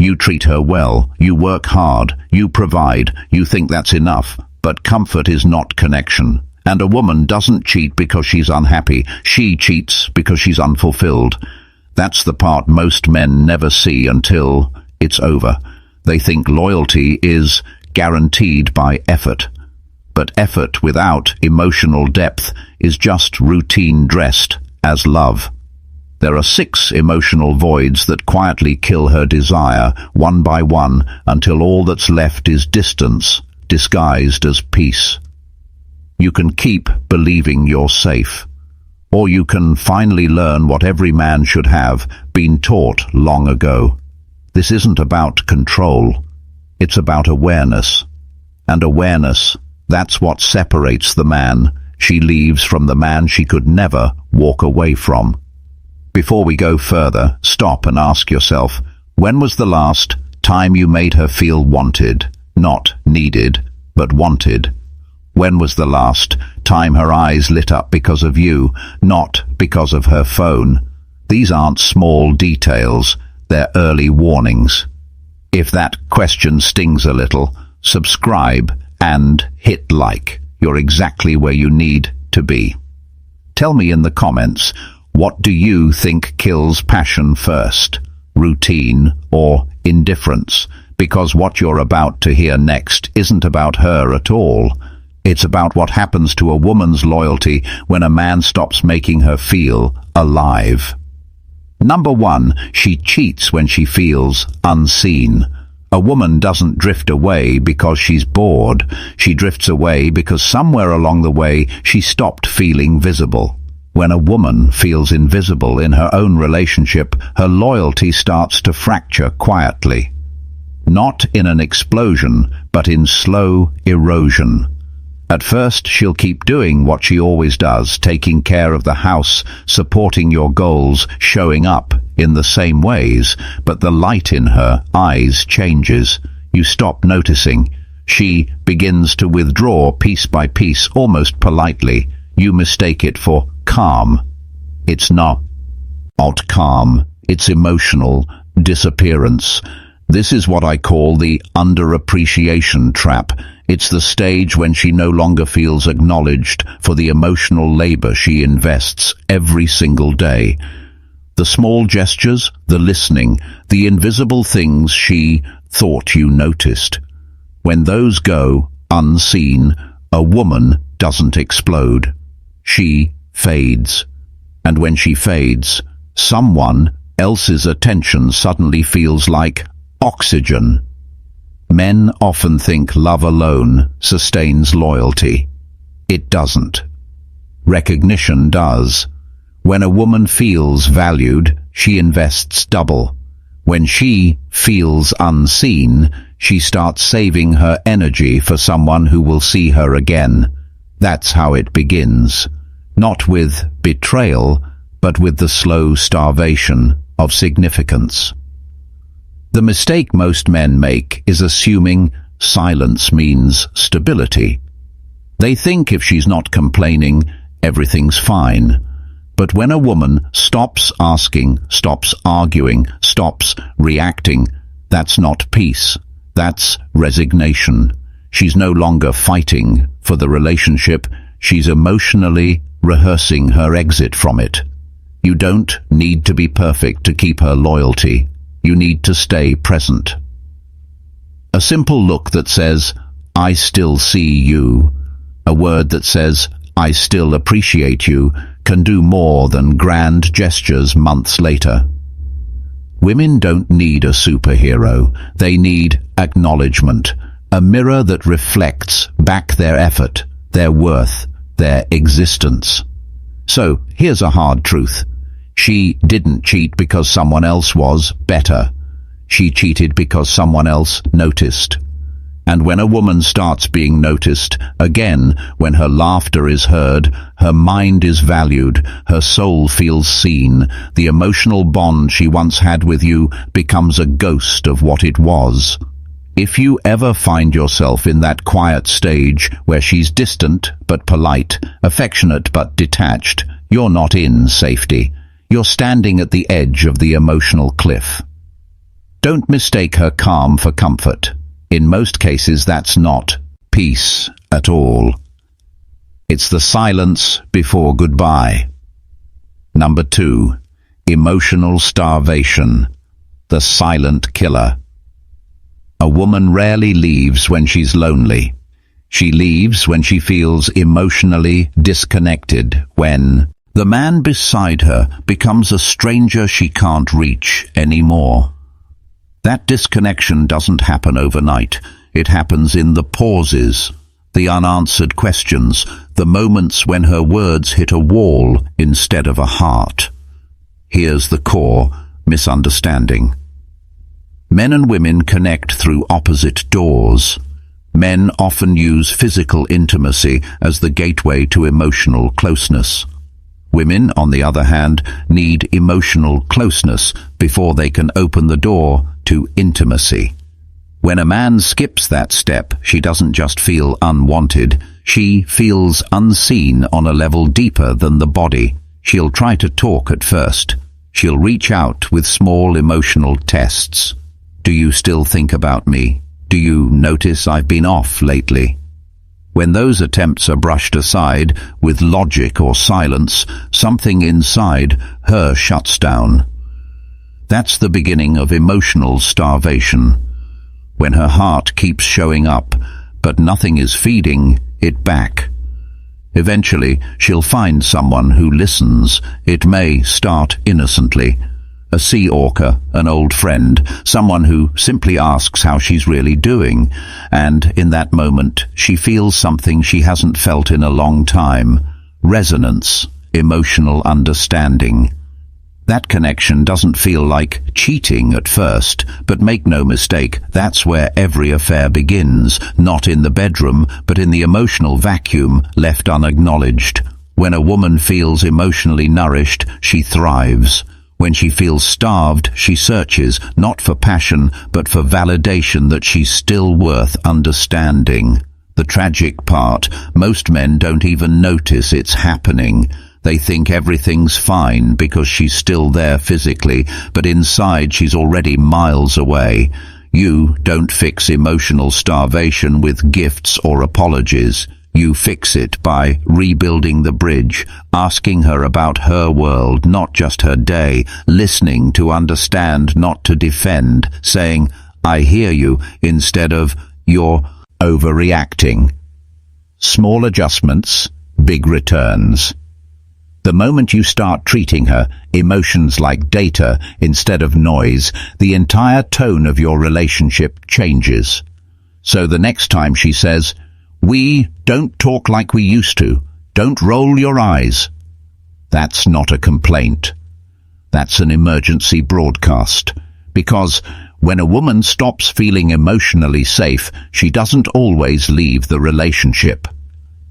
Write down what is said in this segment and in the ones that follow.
You treat her well, you work hard, you provide, you think that's enough. But comfort is not connection. And a woman doesn't cheat because she's unhappy. She cheats because she's unfulfilled. That's the part most men never see until it's over. They think loyalty is guaranteed by effort. But effort without emotional depth is just routine dressed as love. There are 6 emotional voids that quietly kill her desire, one by one, until all that's left is distance, disguised as peace. You can keep believing you're safe, or you can finally learn what every man should have been taught long ago. This isn't about control, it's about awareness. And awareness, that's what separates the man she leaves from the man she could never walk away from. Before we go further, stop and ask yourself, when was the last time you made her feel wanted? Not needed, but wanted. When was the last time her eyes lit up because of you, not because of her phone? These aren't small details, they're early warnings. If that question stings a little, subscribe and hit like. You're exactly where you need to be. Tell me in the comments, what do you think kills passion first? Routine or indifference? Because what you're about to hear next isn't about her at all. It's about what happens to a woman's loyalty when a man stops making her feel alive. Number 1, she cheats when she feels unseen. A woman doesn't drift away because she's bored. She drifts away because somewhere along the way she stopped feeling visible. When a woman feels invisible in her own relationship, her loyalty starts to fracture quietly. Not in an explosion, but in slow erosion. At first, she'll keep doing what she always does, taking care of the house, supporting your goals, showing up in the same ways, but the light in her eyes changes. You stop noticing. She begins to withdraw piece by piece, almost politely. You mistake it for calm. It's not calm. It's emotional disappearance. This is what I call the underappreciation trap. It's the stage when she no longer feels acknowledged for the emotional labor she invests every single day. The small gestures, the listening, the invisible things she thought you noticed. When those go unseen, a woman doesn't explode. She fades. And when she fades, someone else's attention suddenly feels like oxygen. Men often think love alone sustains loyalty. It doesn't. Recognition does. When a woman feels valued, she invests double. When she feels unseen, she starts saving her energy for someone who will see her again. That's how it begins. Not with betrayal, but with the slow starvation of significance. The mistake most men make is assuming silence means stability. They think if she's not complaining, everything's fine. But when a woman stops asking, stops arguing, stops reacting, that's not peace. That's resignation. She's no longer fighting for the relationship. She's emotionally rehearsing her exit from it. You don't need to be perfect to keep her loyalty. You need to stay present. A simple look that says, "I still see you," a word that says, "I still appreciate you," can do more than grand gestures months later. Women don't need a superhero. They need acknowledgement, a mirror that reflects back their effort, their worth, their existence. So, here's a hard truth. She didn't cheat because someone else was better. She cheated because someone else noticed. And when a woman starts being noticed, again, when her laughter is heard, her mind is valued, her soul feels seen, the emotional bond she once had with you becomes a ghost of what it was. If you ever find yourself in that quiet stage where she's distant but polite, affectionate but detached, you're not in safety. You're standing at the edge of the emotional cliff. Don't mistake her calm for comfort. In most cases, that's not peace at all. It's the silence before goodbye. Number 2. Emotional starvation. The silent killer. A woman rarely leaves when she's lonely. She leaves when she feels emotionally disconnected, when the man beside her becomes a stranger she can't reach anymore. That disconnection doesn't happen overnight. It happens in the pauses, the unanswered questions, the moments when her words hit a wall instead of a heart. Here's the core misunderstanding. Men and women connect through opposite doors. Men often use physical intimacy as the gateway to emotional closeness. Women, on the other hand, need emotional closeness before they can open the door to intimacy. When a man skips that step, she doesn't just feel unwanted, she feels unseen on a level deeper than the body. She'll try to talk at first. She'll reach out with small emotional tests. Do you still think about me? Do you notice I've been off lately? When those attempts are brushed aside with logic or silence, something inside her shuts down. That's the beginning of emotional starvation. When her heart keeps showing up, but nothing is feeding it back. Eventually, she'll find someone who listens. It may start innocently. A sea orca, an old friend, someone who simply asks how she's really doing, and in that moment she feels something she hasn't felt in a long time. Resonance, emotional understanding. That connection doesn't feel like cheating at first, but make no mistake, that's where every affair begins, not in the bedroom, but in the emotional vacuum left unacknowledged. When a woman feels emotionally nourished, she thrives. When she feels starved, she searches, not for passion, but for validation that she's still worth understanding. The tragic part, most men don't even notice it's happening. They think everything's fine because she's still there physically, but inside she's already miles away. You don't fix emotional starvation with gifts or apologies. You fix it by rebuilding the bridge, asking her about her world, not just her day, listening to understand, not to defend, saying, "I hear you," instead of, "You're overreacting." Small adjustments, big returns. The moment you start treating her emotions like data instead of noise, the entire tone of your relationship changes. So the next time she says, "We don't talk like we used to. Don't roll your eyes." That's not a complaint. That's an emergency broadcast. Because when a woman stops feeling emotionally safe, she doesn't always leave the relationship.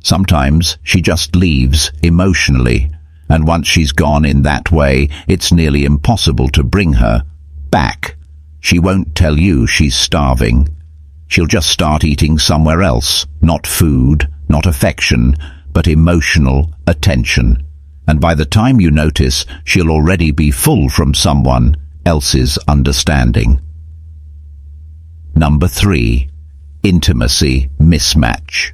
Sometimes she just leaves emotionally. And once she's gone in that way, it's nearly impossible to bring her back. She won't tell you she's starving. She'll just start eating somewhere else, not food, not affection, but emotional attention. And by the time you notice, she'll already be full from someone else's understanding. Number 3. Intimacy mismatch.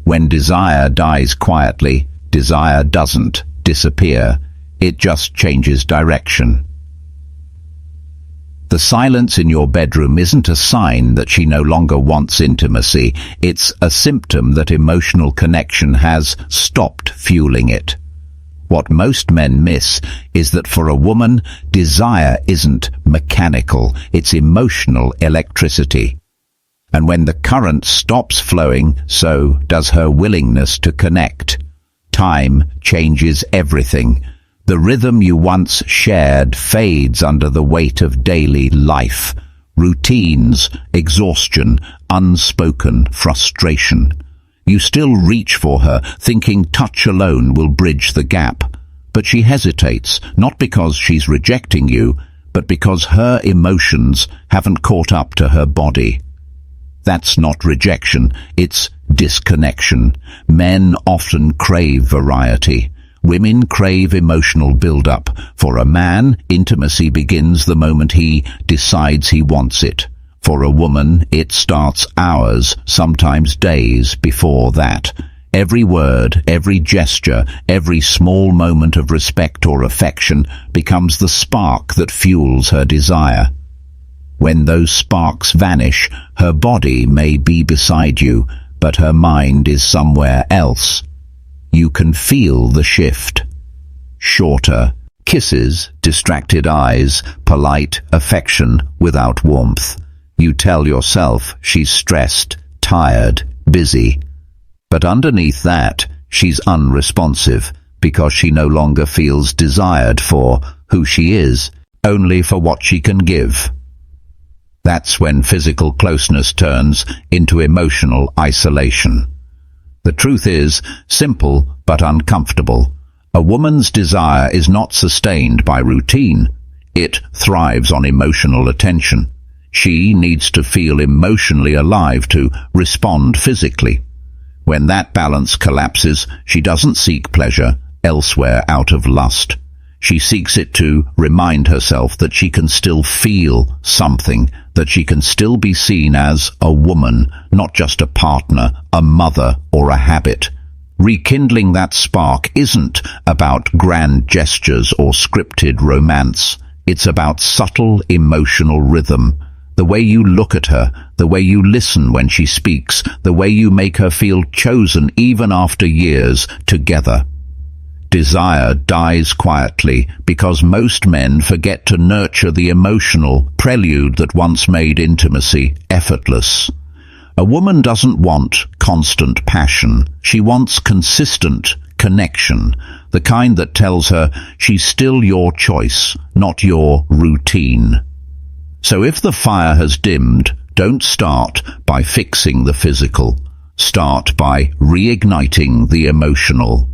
When desire dies quietly, desire doesn't disappear. It just changes direction. The silence in your bedroom isn't a sign that she no longer wants intimacy. It's a symptom that emotional connection has stopped fueling it. What most men miss is that for a woman, desire isn't mechanical, it's emotional electricity. And when the current stops flowing, so does her willingness to connect. Time changes everything. The rhythm you once shared fades under the weight of daily life. Routines, exhaustion, unspoken frustration. You still reach for her, thinking touch alone will bridge the gap. But she hesitates, not because she's rejecting you, but because her emotions haven't caught up to her body. That's not rejection, it's disconnection. Men often crave variety. Women crave emotional build-up. For a man, intimacy begins the moment he decides he wants it. For a woman, it starts hours, sometimes days before that. Every word, every gesture, every small moment of respect or affection becomes the spark that fuels her desire. When those sparks vanish, her body may be beside you, but her mind is somewhere else. You can feel the shift. Shorter kisses, distracted eyes, polite affection without warmth. You tell yourself she's stressed, tired, busy. But underneath that, she's unresponsive because she no longer feels desired for who she is, only for what she can give. That's when physical closeness turns into emotional isolation. The truth is simple but uncomfortable. A woman's desire is not sustained by routine. It thrives on emotional attention. She needs to feel emotionally alive to respond physically. When that balance collapses, she doesn't seek pleasure elsewhere out of lust. She seeks it to remind herself that she can still feel something, that she can still be seen as a woman, not just a partner, a mother, or a habit. Rekindling that spark isn't about grand gestures or scripted romance. It's about subtle emotional rhythm. The way you look at her, the way you listen when she speaks, the way you make her feel chosen even after years together. Desire dies quietly because most men forget to nurture the emotional prelude that once made intimacy effortless. A woman doesn't want constant passion. She wants consistent connection, the kind that tells her she's still your choice, not your routine. So if the fire has dimmed, don't start by fixing the physical. Start by reigniting the emotional.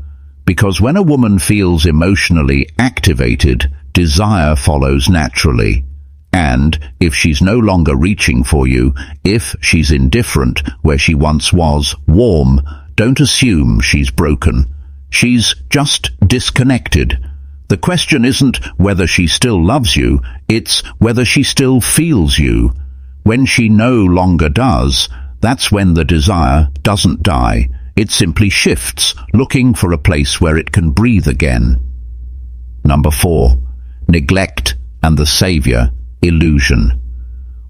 Because when a woman feels emotionally activated, desire follows naturally. And if she's no longer reaching for you, if she's indifferent where she once was warm, don't assume she's broken. She's just disconnected. The question isn't whether she still loves you, it's whether she still feels you. When she no longer does, that's when the desire doesn't die. It simply shifts, looking for a place where it can breathe again. Number 4. Neglect and the savior illusion.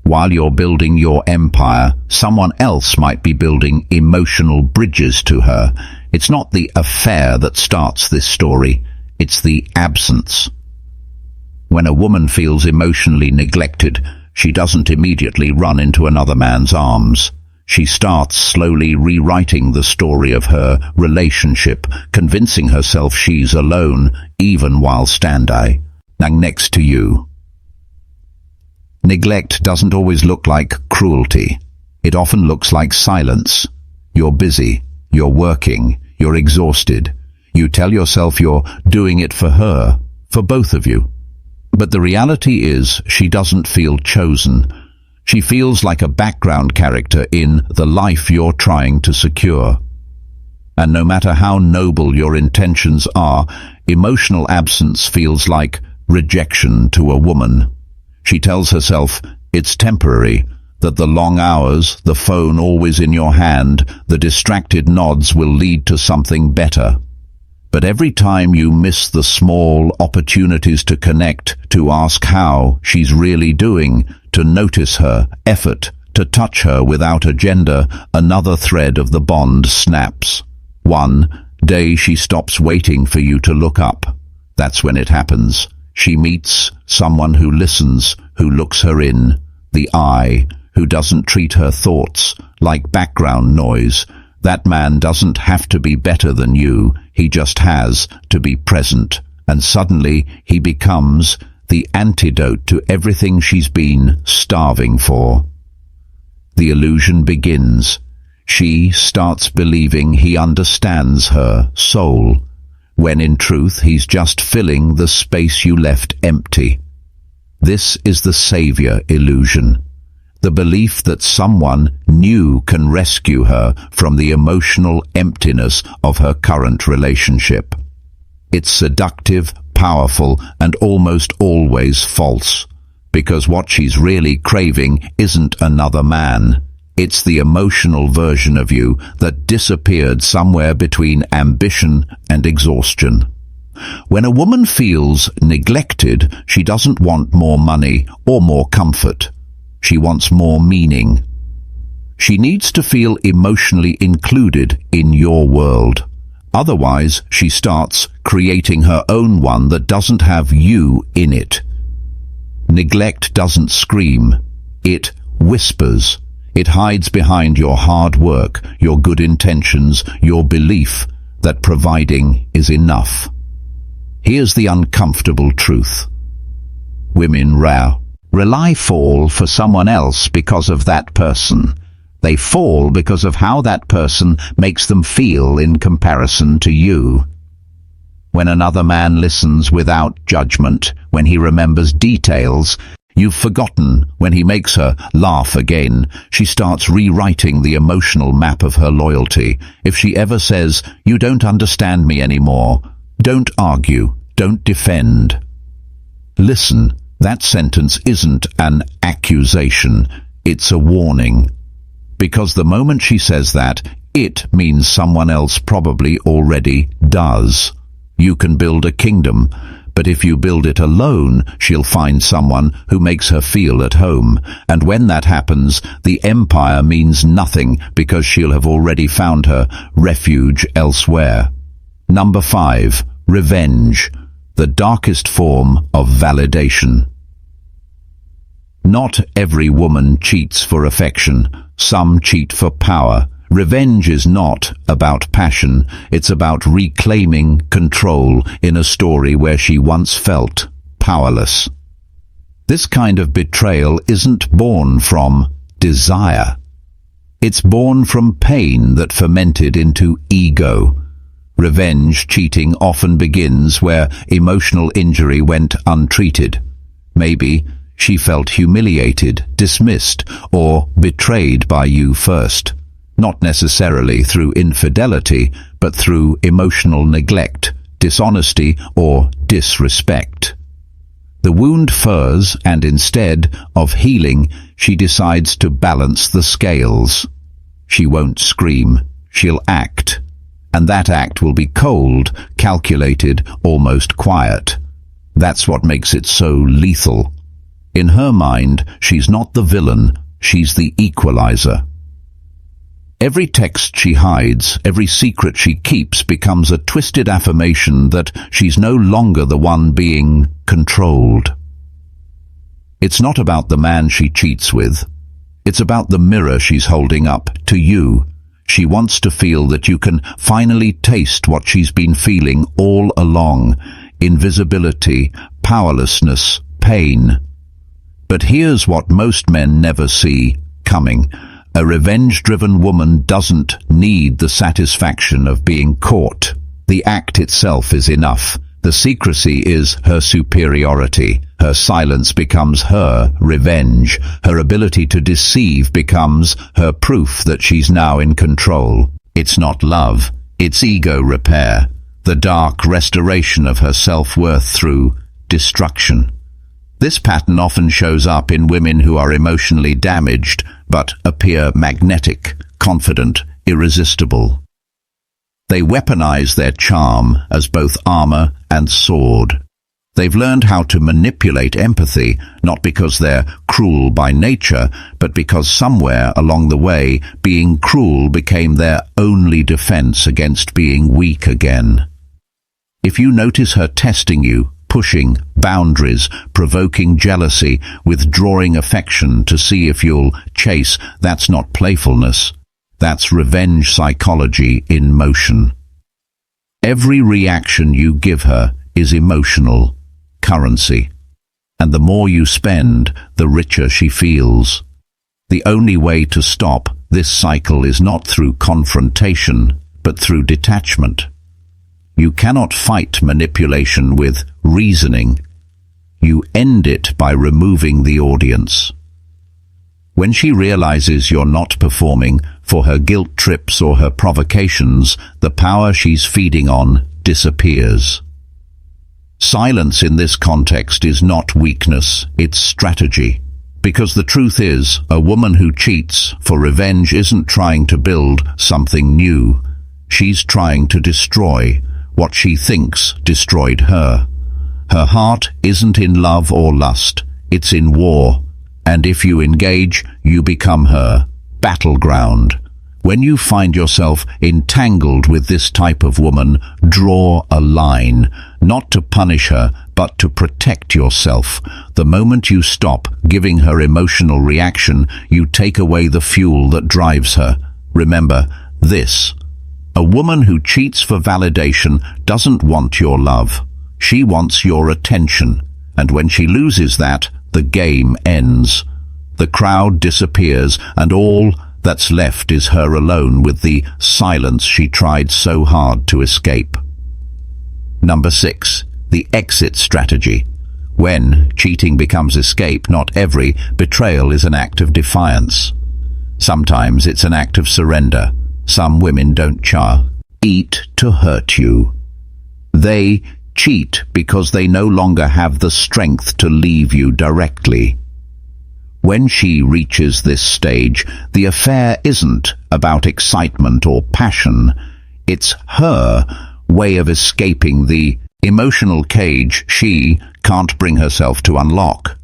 While you're building your empire, someone else might be building emotional bridges to her. It's not the affair that starts this story. It's the absence. When a woman feels emotionally neglected, she doesn't immediately run into another man's arms. She starts slowly rewriting the story of her relationship, convincing herself she's alone, even while standing next to you. Neglect doesn't always look like cruelty. It often looks like silence. You're busy, you're working, you're exhausted. You tell yourself you're doing it for her, for both of you. But the reality is she doesn't feel chosen. She feels like a background character in the life you're trying to secure. And no matter how noble your intentions are, emotional absence feels like rejection to a woman. She tells herself it's temporary, that the long hours, the phone always in your hand, the distracted nods will lead to something better. But every time you miss the small opportunities to connect, to ask how she's really doing, to notice her effort, to touch her without agenda, another thread of the bond snaps. One day she stops waiting for you to look up. That's when it happens. She meets someone who listens, who looks her in the eye, who doesn't treat her thoughts like background noise. That man doesn't have to be better than you, he just has to be present. And suddenly he becomes the antidote to everything she's been starving for. The illusion begins. She starts believing he understands her soul, when in truth he's just filling the space you left empty. This is the savior illusion. The belief that someone new can rescue her from the emotional emptiness of her current relationship. It's seductive, powerful, and almost always false. Because what she's really craving isn't another man. It's the emotional version of you that disappeared somewhere between ambition and exhaustion. When a woman feels neglected, she doesn't want more money or more comfort. She wants more meaning. She needs to feel emotionally included in your world. Otherwise, she starts creating her own one that doesn't have you in it. Neglect doesn't scream. It whispers. It hides behind your hard work, your good intentions, your belief that providing is enough. Here's the uncomfortable truth. Women fall for someone else because of that person. They fall because of how that person makes them feel in comparison to you. When another man listens without judgment, when he remembers details you've forgotten, when he makes her laugh again, she starts rewriting the emotional map of her loyalty. If she ever says, "You don't understand me anymore," don't argue, don't defend. Listen, that sentence isn't an accusation, it's a warning. Because the moment she says that, it means someone else probably already does. You can build a kingdom, but if you build it alone, she'll find someone who makes her feel at home. And when that happens, the empire means nothing because she'll have already found her refuge elsewhere. Number 5. Revenge, the darkest form of validation. Not every woman cheats for affection. Some cheat for power. Revenge is not about passion. It's about reclaiming control in a story where she once felt powerless. This kind of betrayal isn't born from desire. It's born from pain that fermented into ego. Revenge cheating often begins where emotional injury went untreated. Maybe she felt humiliated, dismissed, or betrayed by you first. Not necessarily through infidelity, but through emotional neglect, dishonesty, or disrespect. The wound furs, and instead of healing, she decides to balance the scales. She won't scream, she'll act. And that act will be cold, calculated, almost quiet. That's what makes it so lethal. In her mind, she's not the villain, she's the equalizer. Every text she hides, every secret she keeps becomes a twisted affirmation that she's no longer the one being controlled. It's not about the man she cheats with. It's about the mirror she's holding up to you. She wants to feel that you can finally taste what she's been feeling all along: invisibility, powerlessness, pain. But here's what most men never see coming. A revenge-driven woman doesn't need the satisfaction of being caught. The act itself is enough. The secrecy is her superiority. Her silence becomes her revenge. Her ability to deceive becomes her proof that she's now in control. It's not love, it's ego repair. The dark restoration of her self-worth through destruction. This pattern often shows up in women who are emotionally damaged but appear magnetic, confident, irresistible. They weaponize their charm as both armor and sword. They've learned how to manipulate empathy, not because they're cruel by nature, but because somewhere along the way, being cruel became their only defense against being weak again. If you notice her testing you, pushing boundaries, provoking jealousy, withdrawing affection to see if you'll chase, that's not playfulness. That's revenge psychology in motion. Every reaction you give her is emotional currency, and the more you spend, the richer she feels. The only way to stop this cycle is not through confrontation, but through detachment. You cannot fight manipulation with reasoning. You end it by removing the audience. When she realizes you're not performing for her guilt trips or her provocations, the power she's feeding on disappears. Silence in this context is not weakness, it's strategy. Because the truth is, a woman who cheats for revenge isn't trying to build something new. She's trying to destroy what she thinks destroyed her. Her heart isn't in love or lust, it's in war. And if you engage, you become her battleground. When you find yourself entangled with this type of woman, draw a line, not to punish her, but to protect yourself. The moment you stop giving her emotional reaction, you take away the fuel that drives her. Remember this: a woman who cheats for validation doesn't want your love. She wants your attention, and when she loses that, the game ends. The crowd disappears, and all that's left is her alone with the silence she tried so hard to escape. Number 6. The exit strategy. When cheating becomes escape, not every betrayal is an act of defiance. Sometimes it's an act of surrender. Some women don't cheat to hurt you. They cheat because they no longer have the strength to leave you directly. When she reaches this stage, the affair isn't about excitement or passion. It's her way of escaping the emotional cage she can't bring herself to unlock.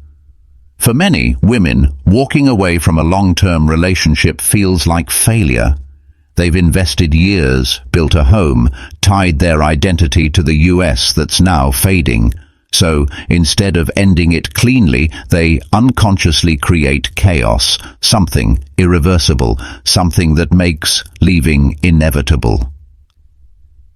For many women, walking away from a long-term relationship feels like failure. They've invested years, built a home, tied their identity to the US that's now fading. So, instead of ending it cleanly, they unconsciously create chaos, something irreversible, something that makes leaving inevitable.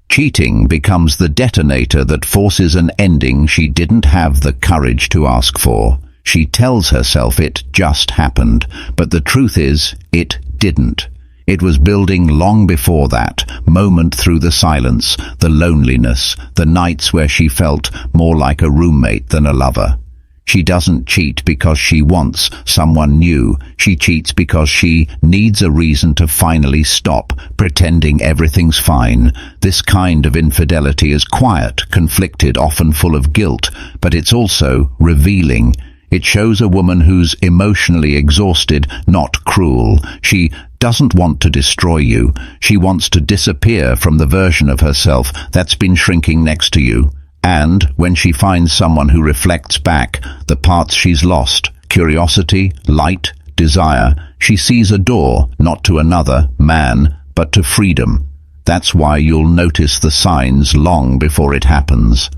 Cheating becomes the detonator that forces an ending she didn't have the courage to ask for. She tells herself it just happened, but the truth is, it didn't. It was building long before that moment, through the silence, the loneliness, the nights where she felt more like a roommate than a lover. She doesn't cheat because she wants someone new. She cheats because she needs a reason to finally stop pretending everything's fine. This kind of infidelity is quiet, conflicted, often full of guilt, but it's also revealing. It shows a woman who's emotionally exhausted, not cruel. She doesn't want to destroy you. She wants to disappear from the version of herself that's been shrinking next to you. And when she finds someone who reflects back the parts she's lost, curiosity, light, desire, she sees a door, not to another man, but to freedom. That's why you'll notice the signs long before it happens.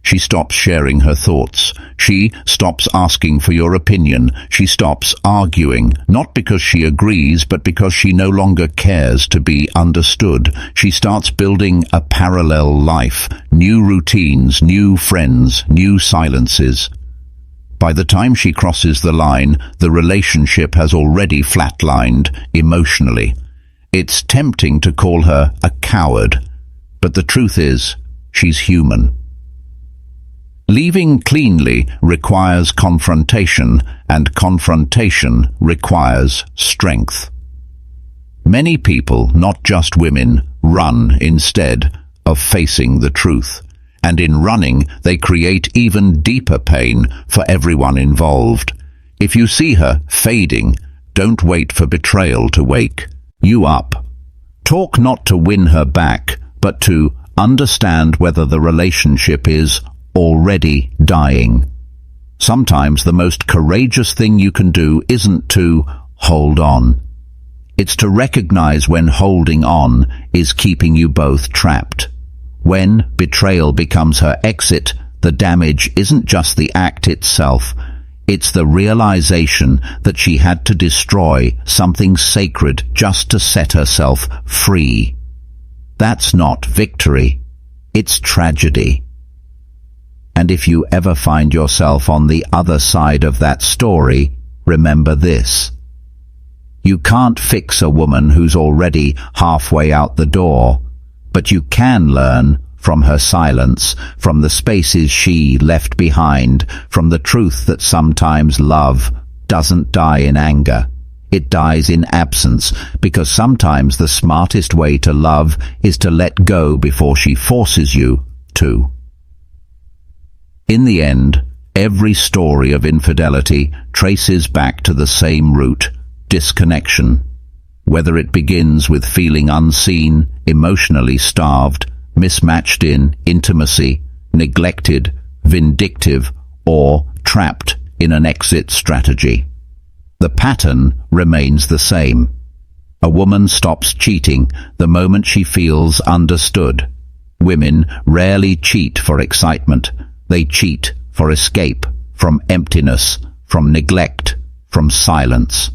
She stops sharing her thoughts. She stops asking for your opinion. She stops arguing, not because she agrees, but because she no longer cares to be understood. She starts building a parallel life, new routines, new friends, new silences. By the time she crosses the line, the relationship has already flatlined emotionally. It's tempting to call her a coward, but the truth is, she's human. Leaving cleanly requires confrontation, and confrontation requires strength. Many people, not just women, run instead of facing the truth. And in running, they create even deeper pain for everyone involved. If you see her fading, don't wait for betrayal to wake you up. Talk not to win her back, but to understand whether the relationship is already dying. Sometimes the most courageous thing you can do isn't to hold on. It's to recognize when holding on is keeping you both trapped. When betrayal becomes her exit, the damage isn't just the act itself. It's the realization that she had to destroy something sacred just to set herself free. That's not victory. It's tragedy. And if you ever find yourself on the other side of that story, remember this: you can't fix a woman who's already halfway out the door, but you can learn from her silence, from the spaces she left behind, from the truth that sometimes love doesn't die in anger. It dies in absence, because sometimes the smartest way to love is to let go before she forces you to. In the end, every story of infidelity traces back to the same root: disconnection. Whether it begins with feeling unseen, emotionally starved, mismatched in intimacy, neglected, vindictive, or trapped in an exit strategy. The pattern remains the same. A woman stops cheating the moment she feels understood. Women rarely cheat for excitement. They cheat for escape, from emptiness, from neglect, from silence.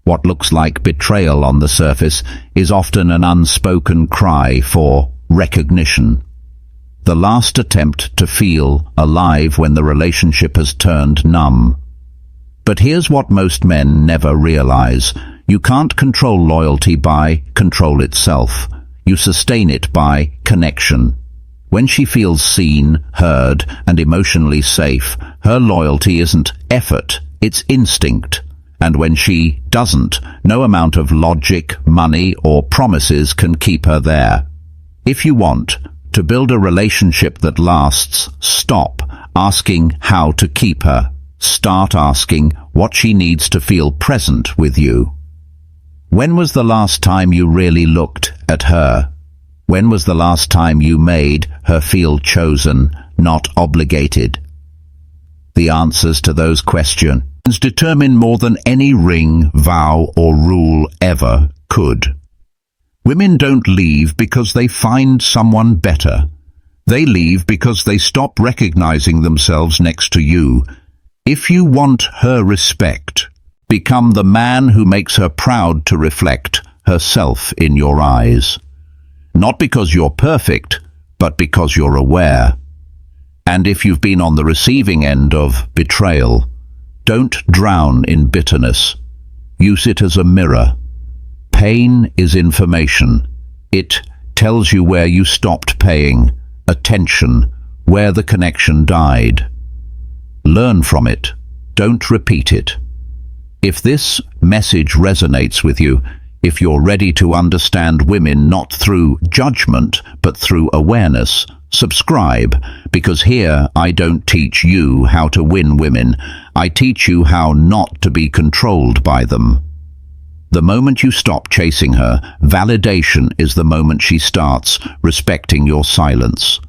What looks like betrayal on the surface is often an unspoken cry for recognition. The last attempt to feel alive when the relationship has turned numb. But here's what most men never realize. You can't control loyalty by control itself. You sustain it by connection. When she feels seen, heard, and emotionally safe, her loyalty isn't effort, it's instinct. And when she doesn't, no amount of logic, money, or promises can keep her there. If you want to build a relationship that lasts, stop asking how to keep her. Start asking what she needs to feel present with you. When was the last time you really looked at her? When was the last time you made her feel chosen, not obligated? The answers to those questions determine more than any ring, vow, or rule ever could. Women don't leave because they find someone better. They leave because they stop recognizing themselves next to you. If you want her respect, become the man who makes her proud to reflect herself in your eyes. Not because you're perfect, but because you're aware. And if you've been on the receiving end of betrayal, don't drown in bitterness. Use it as a mirror. Pain is information. It tells you where you stopped paying attention, where the connection died. Learn from it. Don't repeat it. If this message resonates with you, if you're ready to understand women not through judgment, but through awareness, subscribe, because here I don't teach you how to win women. I teach you how not to be controlled by them. The moment you stop chasing her, validation is the moment she starts respecting your silence.